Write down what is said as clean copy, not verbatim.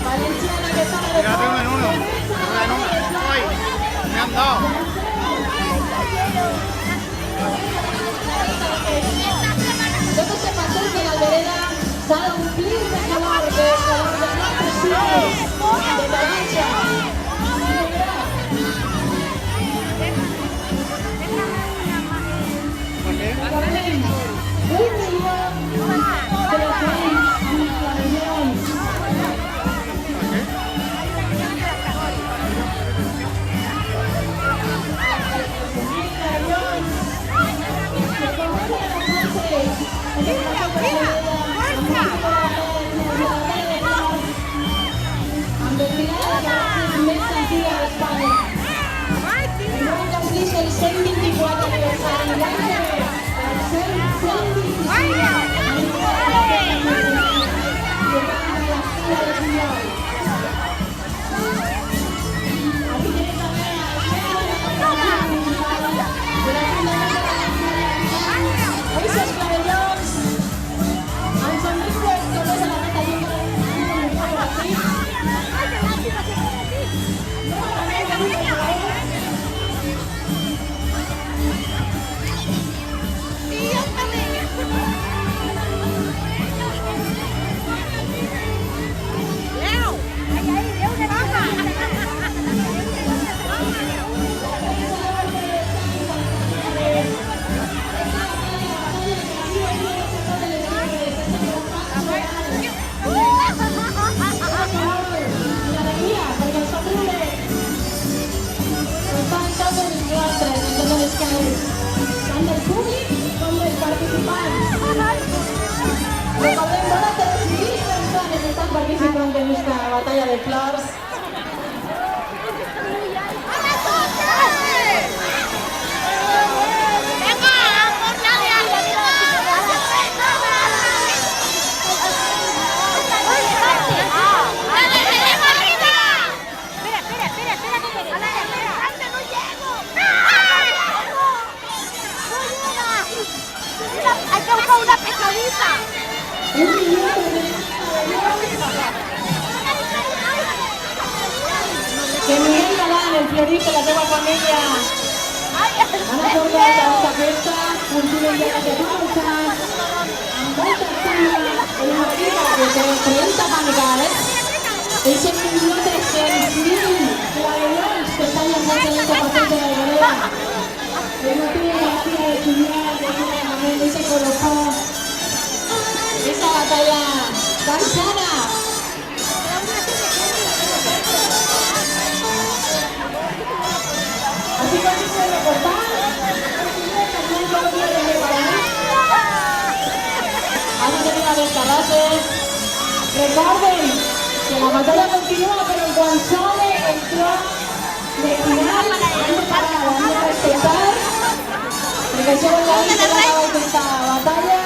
Valenciana que sale de Fíjate uno en uno. Ay, me han dado. Luego se pasó que la vereda sale un clip de calor de Valencia. Carmen, 124 aniversario. Tant del públic com dels participants. Recordem, vora 3.000 persones estan participant en esta batalla de flors. Una pesadita. Que Miguel Galán, el florito, la teva família han acordat aquesta festa, cultura i lletra de danses, amb molta feina en una fira que té 30 panicades, eixe 1.300.000 clavellols que estan llançats en esta passeig de la Vereda. El motiu de la fira de Julián, ese colofó, esa batalla tan sana. Así que aquí puede recortar, antes de ir a los terraces, recuerden que la batalla continúa, pero en cuanto sale el clock de final, han de parar, han de respetar. Porque solo la vida esta batalla